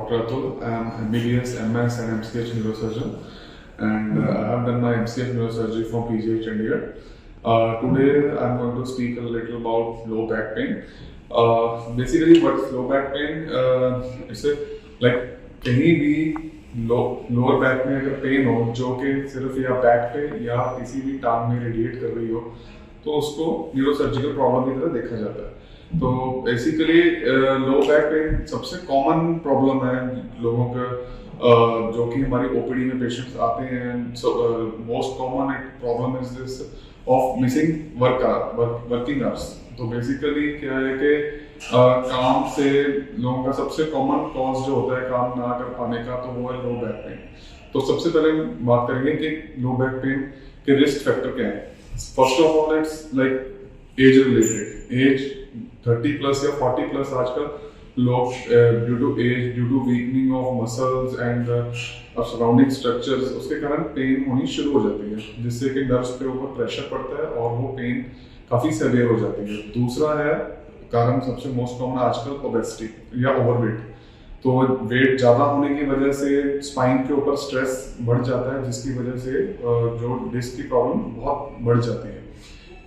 Dr. Atul. I am MBBS, MS and MCH neurosurgeon, and I have done my MCH neurosurgery from PGH Chandigarh. Today I am going to speak a little about low back pain. Basically, what is low back pain? It's like कहीं भी lower back में अगर pen हो जो कि सिर्फ या back पे या किसी भी टांग में रेडिएट कर रही हो तो उसको न्यूरोसर्जिकल प्रॉब्लम की तरह देखा जाता है। तो बेसिकली लो बैक पेन सबसे कॉमन प्रॉब्लम है लोगों का, जो कि हमारी ओपीडी में पेशेंट्स आते हैं। Most common problem is this of missing working hours. तो बेसिकली क्या है कि काम से लोगों का सबसे कॉमन कॉज जो होता है काम ना कर पाने का, तो वो है लो बैक पेन। तो सबसे पहले हम बात करेंगे कि लो बैक पेन के रिस्क फैक्टर क्या है। First of all it's like age related. Age 30 plus या 40 प्लस आजकल लोग due to age, due to weakening of muscles and surrounding structures, उसके कारण पेन होनी शुरू हो जाती है, जिससे कि नर्व्स पे ऊपर प्रेशर पड़ता है और वो पेन काफ़ी सेवियर हो जाती है। दूसरा है कारण सबसे मोस्ट कॉमन आजकल ओबेसिटी या ओवरवेट। तो वेट ज़्यादा होने की वजह से स्पाइन के ऊपर स्ट्रेस बढ़ जाता है, जिसकी वजह से जो डिस्क की प्रॉब्लम बहुत बढ़ जाती है।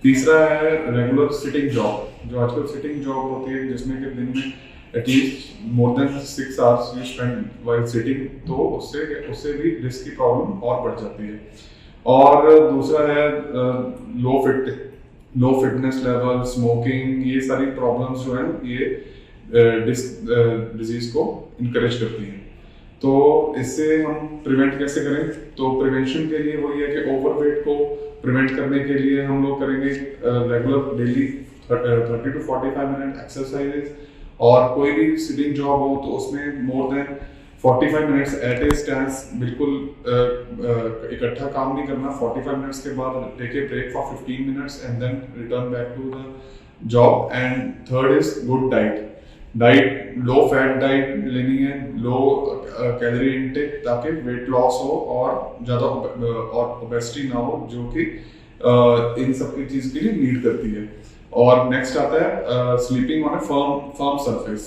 तीसरा है रेगुलर सिटिंग जॉब। जो आजकल सिटिंग जॉब होती है जिसमें कि दिन में at least more than 6 hours you spend while sitting, तो उससे भी डिस्क की प्रॉब्लम और बढ़ जाती है। और दूसरा है लो फिटनेस लेवल, स्मोकिंग, ये सारी प्रॉब्लम्स जो हैं ये डिस्क डिजीज को इनकरेज करती हैं। तो इससे हम प्रिवेंट कैसे करें? तो प्रिवेंशन के लिए वही है कि ओवरवेट को प्रिवेंट करने के लिए हम लोग करेंगे regular daily 30 to 45 minute exercises. और कोई भी सिटिंग जॉब हो तो उसमें more than 45 minutes at a stance बिल्कुल इकट्ठा काम नहीं करना। 45 मिनट्स के बाद take a break for 15 minutes and then return back to the job. And third is good diet. Low fat diet लेनी है, लो कैलोरी इनटेक, ताकि वेट लॉस हो और ज़्यादा और ओबेसिटी ना हो, जो कि इन सब की चीज़ के लिए नीड करती है। और नेक्स्ट आता है sleeping on a firm surface.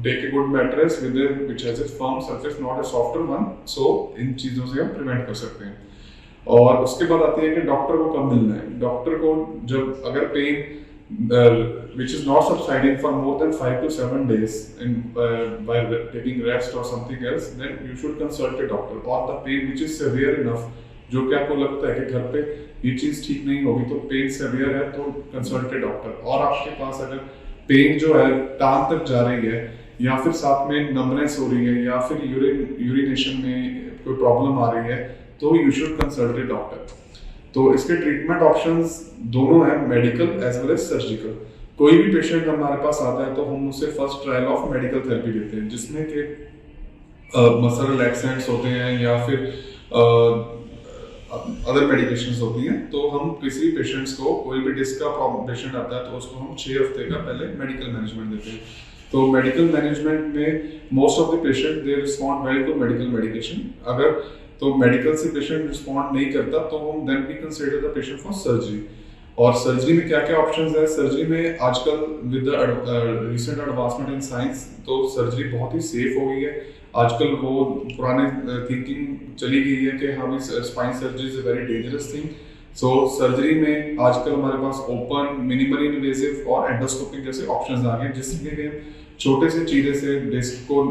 Take a good mattress which has a firm surface, not a softer one. So इन चीज़ों से हम प्रिवेंट कर सकते हैं। और उसके बाद आती है कि डॉक्टर को कब मिलना है। डॉक्टर को जब अगर pen which is not subsiding for more than 5 to 7 days by taking rest or something else, then you should consult a doctor. Or the pain which is severe enough, जो कि आपको लगता है कि घर पे ये चीज़ ठीक नहीं होगी, तो पेन सेवियर है तो कंसल्ट ए डॉक्टर। और आपके पास अगर पेन जो है टांग तक जा रही है, या फिर साथ में नमनेस हो रही है, या फिर यूरिनेशन में कोई प्रॉब्लम आ रही है, तो you should consult a doctor. तो इसके ट्रीटमेंट ऑप्शंस दोनों हैं, medical as well as surgical. कोई भी पेशेंट हमारे पास आता है तो हम उसे first trial of medical therapy देते हैं, जिसमें कि मसल रिलैक्सेंट्स होते हैं या फिर अदर मेडिकेशंस होती हैं। तो हम किसी पेशेंट्स को, कोई भी डिस्क का पेशेंट आता है तो उसको हम 6 हफ्ते का पहले मेडिकल मैनेजमेंट देते हैं। तो मेडिकल मैनेजमेंट में most of the patient they respond well to medical medication. अगर तो मेडिकल से पेशेंट रिस्पॉन्ड नहीं करता तो हम then we consider the patient for surgery. और सर्जरी में क्या क्या ऑप्शंस है? सर्जरी में आजकल with the recent advancement in science, तो सर्जरी बहुत ही सेफ हो गई है। आजकल वो पुराने थिंकिंग चली गई है कि हाँ, spine surgery is a very dangerous thing. So surgery में आजकल हमारे पास ओपन, मिनिमली इन्वेसिव और एंडोस्कोपिक जैसे ऑप्शंस आ गए, जिसमें छोटे से चीरे से डिस्क को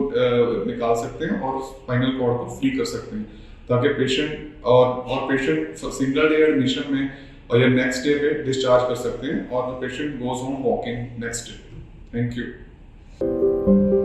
निकाल सकते हैं और स्पाइनल कॉर्ड को फ्री कर सकते हैं, ताकि पेशेंट और पेशेंट सिंगल डे एडमिशन में और या नेक्स्ट डे पे डिस्चार्ज कर सकते हैं और the patient goes home walking next day. Thank you.